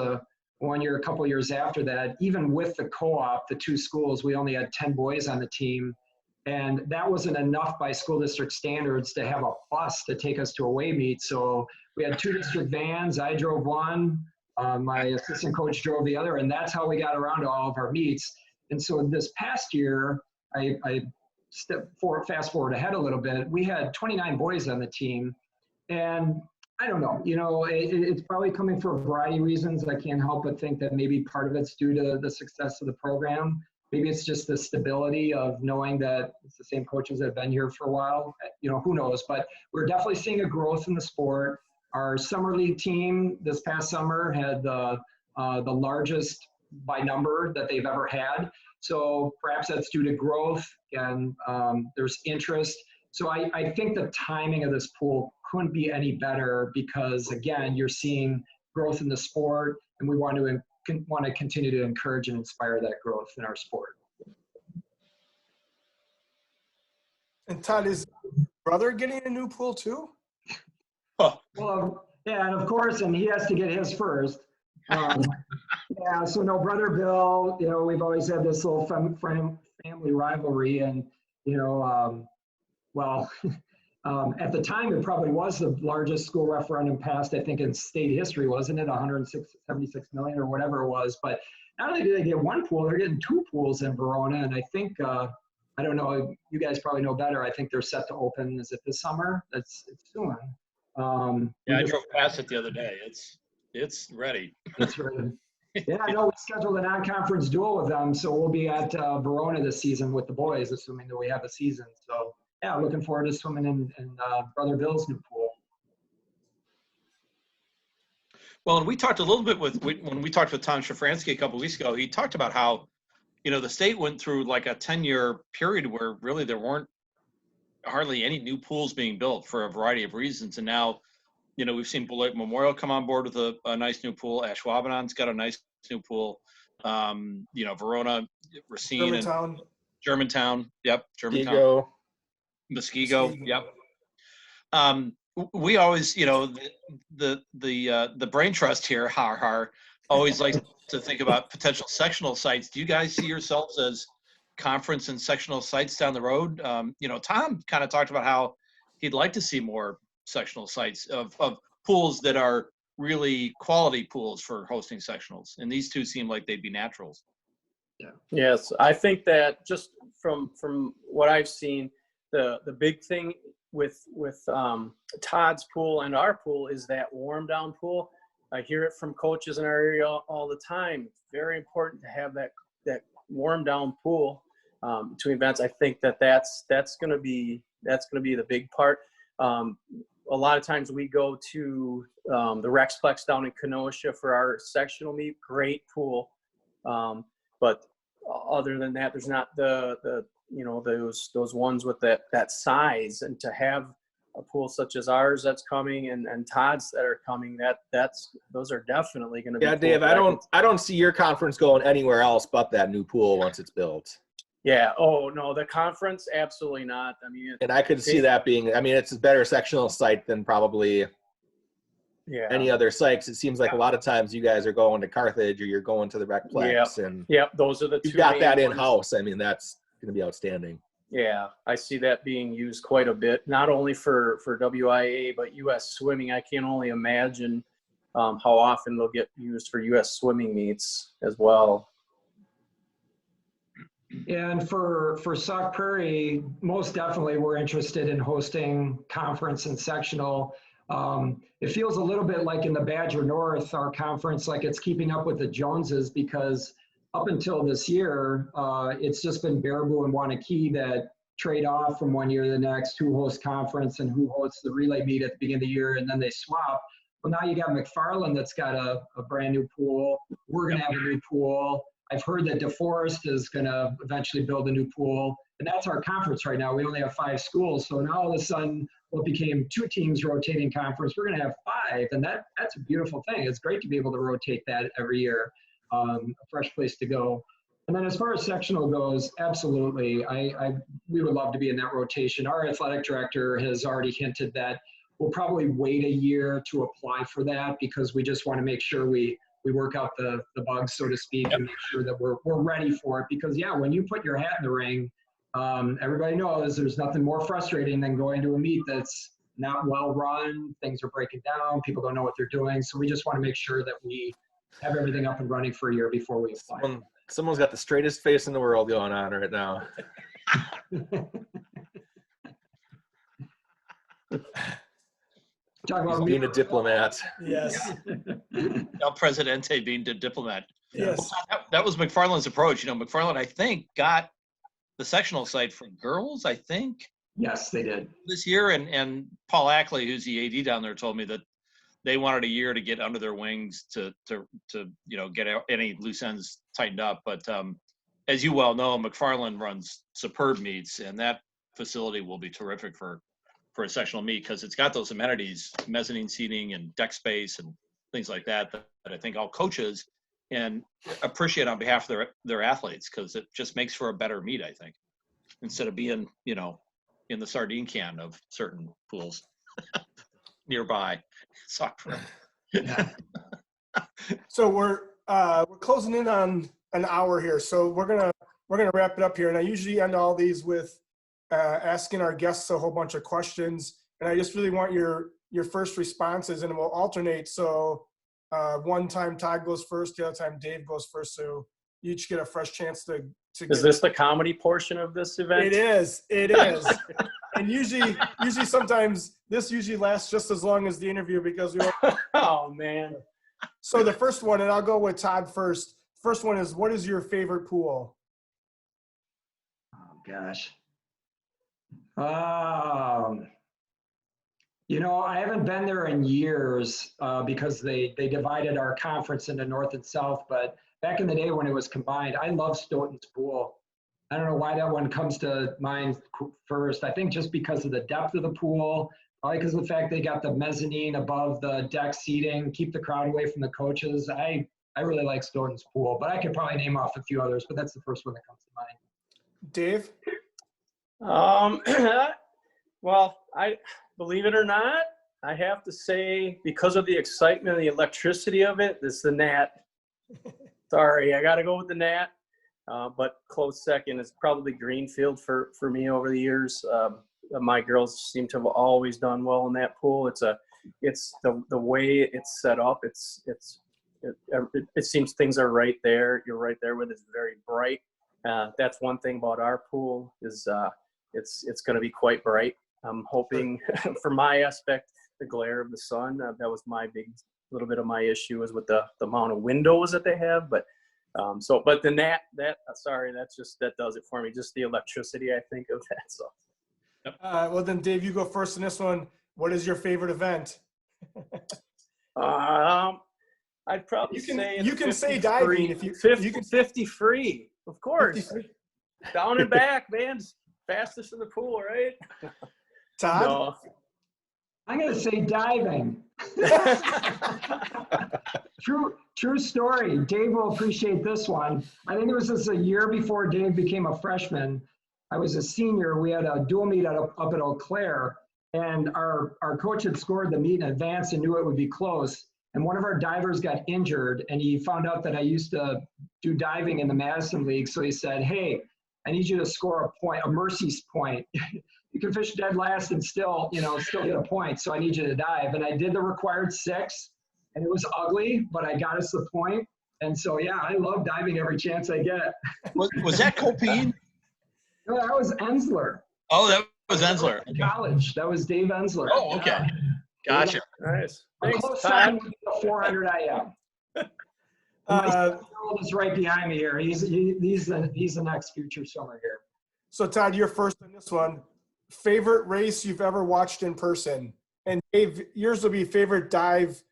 one year, a couple years after that. Even with the co-op, the two schools, we only had 10 boys on the team, and that wasn't enough by school district standards to have a bus to take us to away meets. So we had 2 district vans. I drove one. My assistant coach drove the other, and that's how we got around to all of our meets. And so this past year, I fast forward ahead a little bit, we had 29 boys on the team. And I don't know, it's probably coming for a variety of reasons. I can't help but think that maybe part of it's due to the success of the program. Maybe it's just the stability of knowing that it's the same coaches that have been here for a while. Who knows? But we're definitely seeing a growth in the sport. Our summer league team this past summer had the largest by number that they've ever had. So perhaps that's due to growth, and there's interest. So I think the timing of this pool couldn't be any better because, again, you're seeing growth in the sport, and we want to continue to encourage and inspire that growth in our sport. And Todd, is your brother getting a new pool too? Oh. Well, yeah, and of course, and he has to get his first. Yeah, so no, brother Bill, we've always had this little family rivalry, and at the time it probably was the largest school referendum passed, I think, in state history, wasn't it? 176 million or whatever it was. But not only do they get one pool, they're getting 2 pools in Verona, and I think I don't know, you guys probably know better. I think they're set to open. Is it this summer? It's soon. Yeah, I drove past it the other day. It's ready. It's ready. Yeah, I know we scheduled a non-conference duel with them, so we'll be at Verona this season with the boys, assuming that we have a season. So yeah, looking forward to swimming in Brother Bill's new pool. Well, and we talked a little bit when we talked with Tom Shafransky a couple of weeks ago. He talked about how, the state went through like a 10-year period where really there weren't hardly any new pools being built for a variety of reasons, and now, we've seen Bullock Memorial come on board with a nice new pool. Ashwaubenon's got a nice new pool. Verona, Racine, Germantown. Yep, Germantown. Muskego. Yep. We always, the brain trust here, always likes to think about potential sectional sites. Do you guys see yourselves as conference and sectional sites down the road? Tom kind of talked about how he'd like to see more sectional sites of pools that are really quality pools for hosting sectionals, and these two seem like they'd be naturals. Yeah. Yes, I think that just from what I've seen, the big thing with Todd's pool and our pool is that warm down pool. I hear it from coaches in our area all the time. It's very important to have that warm down pool between events. I think that's going to be the big part. A lot of times we go to the Rexplex down in Kenosha for our sectional meet. Great pool, but other than that, there's not the you know, those ones with that size, and to have a pool such as ours that's coming and Todd's that are coming, those are definitely going to be. Yeah, cool. Dave, I don't see your conference going anywhere else but that new pool once it's built. Yeah. Oh no, the conference, absolutely not. I mean, and I could see that being, I mean, it's a better sectional site than probably any other sites. It seems like a lot of times you guys are going to Carthage or you're going to the Recplex, and those are the two. You've got that in house. I mean, that's going to be outstanding. Yeah, I see that being used quite a bit, not only for WIA, but U.S. swimming. I can only imagine how often they'll get used for U.S. swimming meets as well. And for Sauk Prairie, most definitely we're interested in hosting conference and sectional. It feels a little bit like in the Badger North, our conference, like it's keeping up with the Joneses, because up until this year, it's just been Baraboo and Wanakee that trade off from one year to the next, who hosts conference and who hosts the relay meet at the beginning of the year, and then they swap. Well, now you got McFarland that's got a brand new pool. We're going to have a new pool. I've heard that DeForest is going to eventually build a new pool, and that's our conference right now. We only have 5 schools, so now all of a sudden, what became 2 teams rotating conference, we're going to have 5, and that's a beautiful thing. It's great to be able to rotate that every year. A fresh place to go. And then as far as sectional goes, absolutely, we would love to be in that rotation. Our athletic director has already hinted that we'll probably wait a year to apply for that, because we just want to make sure we work out the bugs, so to speak, and make sure that we're ready for it. Because yeah, when you put your hat in the ring, everybody knows there's nothing more frustrating than going to a meet that's not well run, things are breaking down, people don't know what they're doing. So we just want to make sure that we have everything up and running for a year before we apply. Someone's got the straightest face in the world going on right now. Talk about being a diplomat. Yes. El Presidente being a diplomat. Yes. That was McFarland's approach. You know, McFarland, I think, got the sectional site for girls, I think. Yes, they did. This year, and Paul Ackley, who's the AD down there, told me that they wanted a year to get under their wings to you know, get any loose ends tightened up. But as you well know, McFarland runs superb meets, and that facility will be terrific for a sectional meet, because it's got those amenities, mezzanine seating and deck space and things like that I think all coaches and appreciate on behalf of their athletes, because it just makes for a better meet, I think, instead of being, you know, in the sardine can of certain pools nearby. Sauk Prairie. Yeah. So we're closing in on an hour here, so we're gonna wrap it up here. And I usually end all these with asking our guests a whole bunch of questions, and I just really want your first responses, and we'll alternate. So one time Todd goes first, the other time Dave goes first, so you each get a fresh chance to Is this the comedy portion of this event? It is. And usually sometimes this usually lasts just as long as the interview, because Oh man. So the first one, and I'll go with Todd first. First one is, what is your favorite pool? Oh gosh. You know, I haven't been there in years because they divided our conference into North and South, but back in the day when it was combined, I love Stoughton's pool. I don't know why that one comes to mind first. I think just because of the depth of the pool, probably because of the fact they got the mezzanine above the deck seating, keep the crowd away from the coaches. I really like Stoughton's pool, but I could probably name off a few others, but that's the first one that comes to mind. Dave? Well, I believe it or not, I have to say, because of the excitement and the electricity of it, it's the Nat. Sorry, I got to go with the Nat. But close second is probably Greenfield for me over the years. My girls seem to have always done well in that pool. It's the way it's set up. It seems things are right there. You're right there with it. It's very bright. That's one thing about our pool is it's going to be quite bright. I'm hoping for my aspect, the glare of the sun. That was my little bit of my issue is with the amount of windows that they have. But but the Nat, that does it for me. Just the electricity, I think, of that. So. Well then, Dave, you go first in this one. What is your favorite event? I'd probably say you can say diving if you can 50 free. Of course. Down and back, man. Fastest in the pool, right? Todd? No. I'm going to say diving. True story. Dave will appreciate this one. I think it was just a year before Dave became a freshman. I was a senior. We had a dual meet up at Eau Claire, and our coach had scored the meet in advance and knew it would be close. And one of our divers got injured, and he found out that I used to do diving in the Madison League. So he said, "Hey, I need you to score a mercy's point. You can fish dead last and still get a point. So I need you to dive." And I did the required 6, and it was ugly, but I got us the point. And so, yeah, I love diving every chance I get. Was that Copine? No, that was Ensler. Oh, that was Ensler. Okay. College. That was Dave Ensler. Oh, okay. Yeah. Gotcha. Nice. A Thanks, close Todd. second would be the 400 IM. My 7-year-old is right behind me here. He's the next future swimmer here. So Todd, you're first on this one. Favorite race you've ever watched in person? And Dave, yours will be favorite dive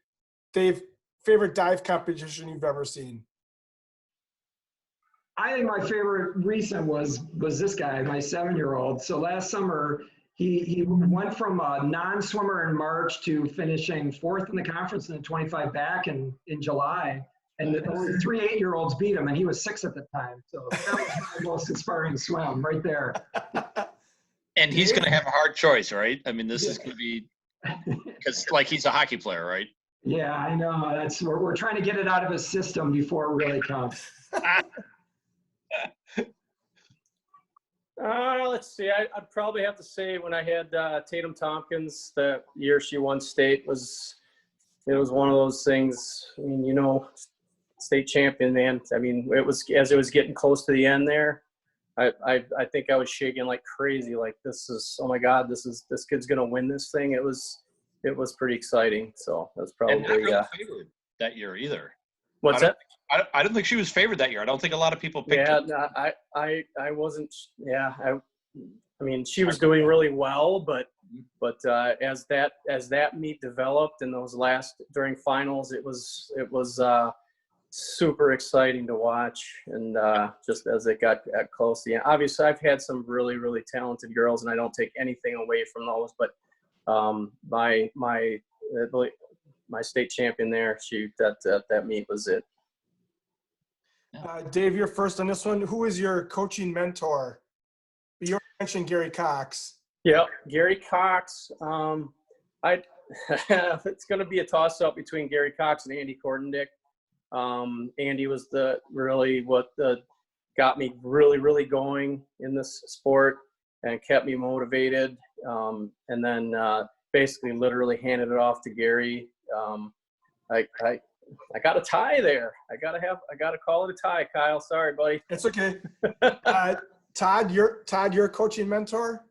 competition you've ever seen. I think my favorite recent was this guy, my 7-year-old. So last summer, he went from a non-swimmer in March to finishing 4th in the conference in the 25 back in July. And only 3 8-year-olds beat him, and he was 6 at the time. So that was my most inspiring swim right there. And he's going to have a hard choice, right? I mean, this is going to be because he's a hockey player, right? Yeah, I know. We're trying to get it out of his system before it really comes. Let's see. I'd probably have to say when I had Tatum Tompkins, the year she won state, it was one of those things. I mean, state champion, man. I mean, it was as it was getting close to the end there. I think I was shaking like crazy. Like, this is, oh my God, this kid's gonna win this thing. It was pretty exciting. So that's probably and not really favored that year either. What's that? I don't think she was favored that year. I don't think a lot of people picked her. No, I wasn't. Yeah, I mean, she was doing really well, but as that meet developed and those during finals, it was super exciting to watch. And just as it got close, yeah. Obviously, I've had some really, really talented girls, and I don't take anything away from those. But my state champion there, that meet was it. Dave, you're first on this one. Who is your coaching mentor? You mentioned Gary Cox. Yeah, Gary Cox. It's going to be a toss-up between Gary Cox and Andy Cordendick. Andy was what got me really, really going in this sport and kept me motivated. And then basically literally handed it off to Gary. I got a tie there. I gotta call it a tie, Kyle. Sorry, buddy. It's okay. Todd, your coaching mentor?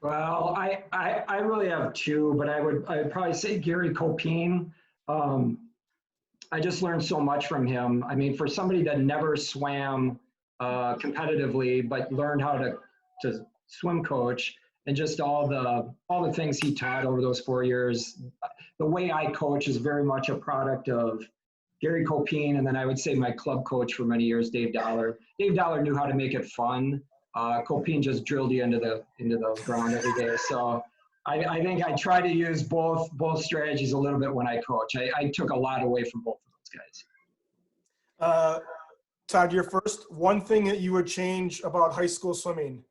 Well, I really have 2, but I would probably say Gary Copine. I just learned so much from him. I mean, for somebody that never swam competitively, but learned how to swim coach, and just all the things he taught over those 4 years. The way I coach is very much a product of Gary Copine, and then I would say my club coach for many years, Dave Dollar. Dave Dollar knew how to make it fun. Copine just drilled you into the ground every day. So I think I try to use both strategies a little bit when I coach. I took a lot away from both of those guys. Todd, you're first. One thing that you would change about high school swimming?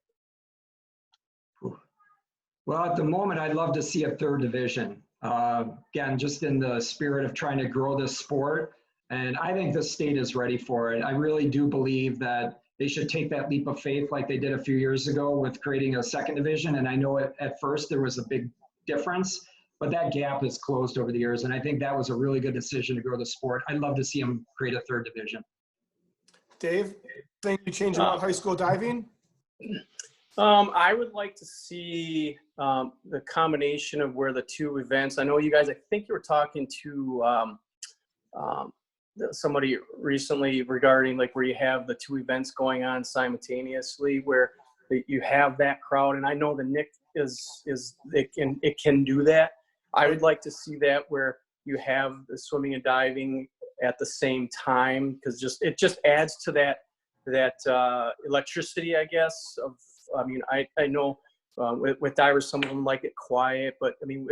Well, at the moment, I'd love to see a 3rd division. Again, just in the spirit of trying to grow this sport. And I think the state is ready for it. I really do believe that they should take that leap of faith like they did a few years ago with creating a 2nd division. And I know at first there was a big difference, but that gap has closed over the years. And I think that was a really good decision to grow the sport. I'd love to see them create a 3rd division. Dave, think you change about high school diving? I would like to see the combination of where the 2 events. I know you guys. I think you were talking to somebody recently regarding where you have the 2 events going on simultaneously, where you have that crowd. And I know the Nick it can do that. I would like to see that where you have the swimming and diving at the same time, because it just adds to that electricity, I guess. I know with divers, some of them like it quiet, but I mean,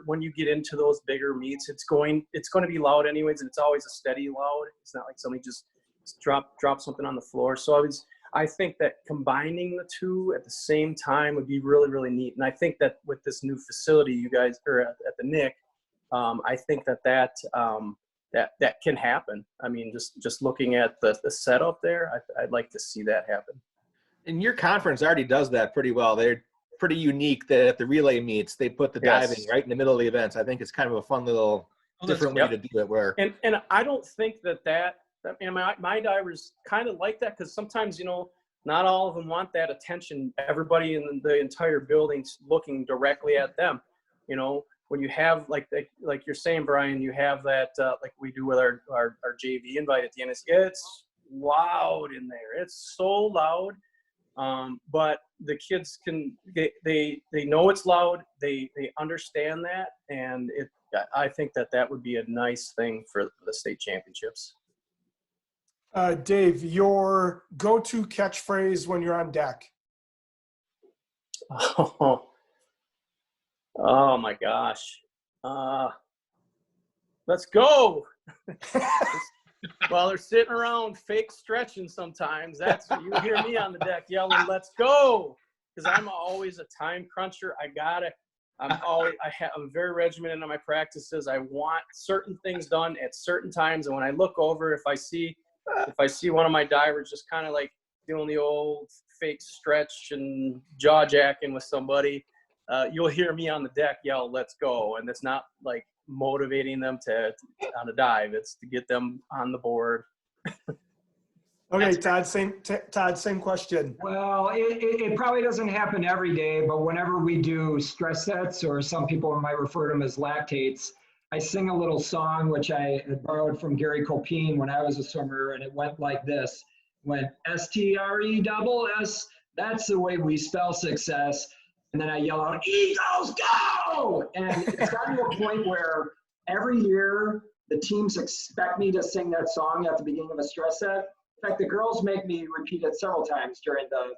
when you get into those bigger meets, it's going to be loud anyways, and it's always a steady loud. It's not like somebody just drop something on the floor. So I think that combining the two at the same time would be really, really neat. And I think that with this new facility you guys are at the Nick, I think that can happen. I mean, just looking at the setup there, I'd like to see that happen. And your conference already does that pretty well. They're pretty unique that at the relay meets, they put the diving right in the middle of the events. I think it's kind of a fun little different way to do it. Where and I don't think that my divers kind of like that, because sometimes, you know, not all of them want that attention. Everybody in the entire building's looking directly at them. You know, when you have like you're saying, Brian, you have that like we do with our JV invite at the end. It's loud in there. It's so loud. But the kids they know it's loud. They understand that, and I think that would be a nice thing for the state championships. Dave, your go-to catchphrase when you're on deck? Oh my gosh. Let's go. While they're sitting around fake stretching sometimes, you hear me on the deck yelling, "Let's go." Because I'm always a time cruncher. I'm very regimented on my practices. I want certain things done at certain times. And when I look over, if I see one of my divers just kind of like doing the old fake stretch and jaw jacking with somebody, you'll hear me on the deck yell, "Let's go." And it's not like motivating them on a dive. It's to get them on the board. Okay, Todd, same question. Well, it probably doesn't happen every day, but whenever we do stress sets, or some people might refer to them as lactates, I sing a little song, which I had borrowed from Gary Copine when I was a swimmer, and it went like this. Went STRESS, that's the way we spell success. And then I yell out, "Eagles, go!" And it's gotten to a point where every year the teams expect me to sing that song at the beginning of a stress set. In fact, the girls make me repeat it several times during the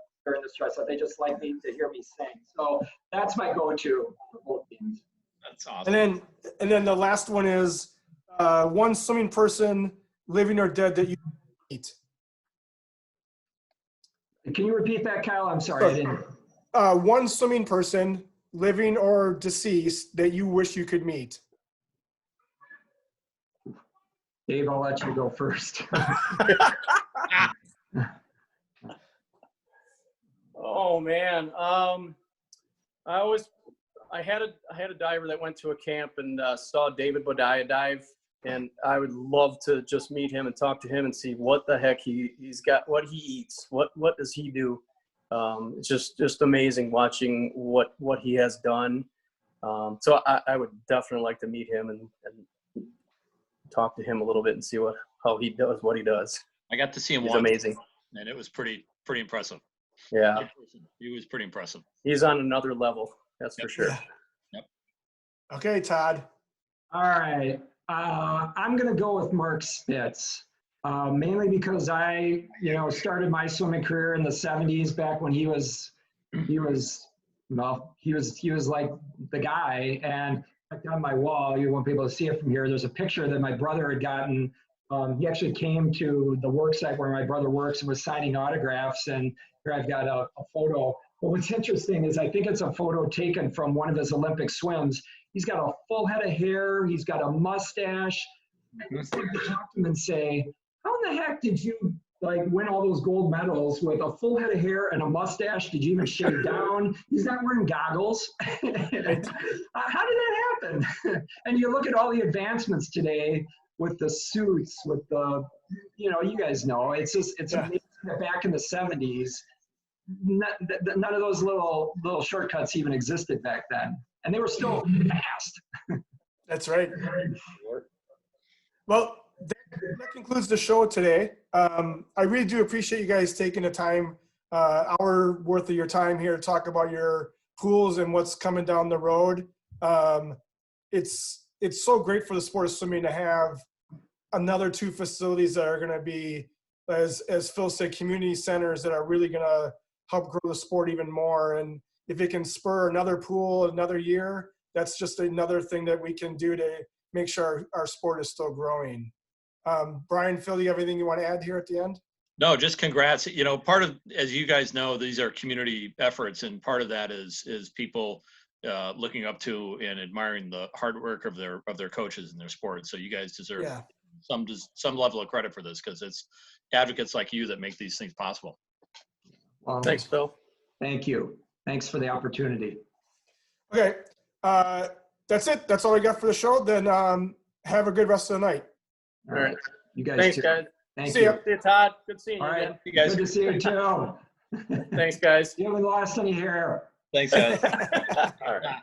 stress set. They just like me to hear me sing. So that's my go-to for both teams. That's awesome. And then the last one is one swimming person, living or dead, that you meet. Can you repeat that, Kyle? I'm sorry, I didn't. One swimming person, living or deceased, that you wish you could meet. Dave, I'll let you go first. Oh man, I had a diver that went to a camp and saw David Bodaya dive, and I would love to just meet him and talk to him and see what the heck he's got, what he eats, what does he do. It's just amazing watching what he has done. So I would definitely like to meet him and talk to him a little bit and see how he does what he does. I got to see him He's once, amazing, and it was pretty impressive. Yeah, he was pretty impressive. He's on another level, that's for sure. Yep. Okay, Todd. All right. I'm going to go with Mark Spitz, mainly because I, started my swimming career in the 70s, back when he was like the guy. And on my wall, you won't be able to see it from here, there's a picture that my brother had gotten. He actually came to the work site where my brother works and was signing autographs, and here I've got a photo. But what's interesting is I think it's a photo taken from one of his Olympic swims. He's got a full head of hair, he's got a mustache. I used to talk to him and say, "How in the heck did you win all those gold medals with a full head of hair and a mustache? Did you even shave down? He's not wearing goggles." How did that happen? And you look at all the advancements today with the suits, with the, you guys know, it's amazing that back in the 70s, none of those little shortcuts even existed back then. And they were still fast. That's right. Well, that concludes the show today. I really do appreciate you guys taking the time, hour worth of your time here to talk about your pools and what's coming down the road. It's so great for the sport of swimming to have another two facilities that are going to be as Phil said, community centers that are really going to help grow the sport even more. And if it can spur another pool another year, that's just another thing that we can do to make sure our sport is still growing. Brian, Phil, do you have anything you want to add here at the end? No, just congrats. You know, part of, as you guys know, these are community efforts, and part of that is people looking up to and admiring the hard work of their coaches in their sport. So you guys deserve some level of credit for this, because it's advocates like you that make these things possible. Well, Thanks, Phil. thank you. Thanks for the opportunity. Okay, that's it. That's all I got for the show. Then have a good rest of the night. All right. You guys Thanks, too. guys. Thank See you. ya. See you, Todd. Good seeing you All right. again. You guys. Good to see you too. Thanks, guys. You haven't lost any hair. Thanks, guys. All right.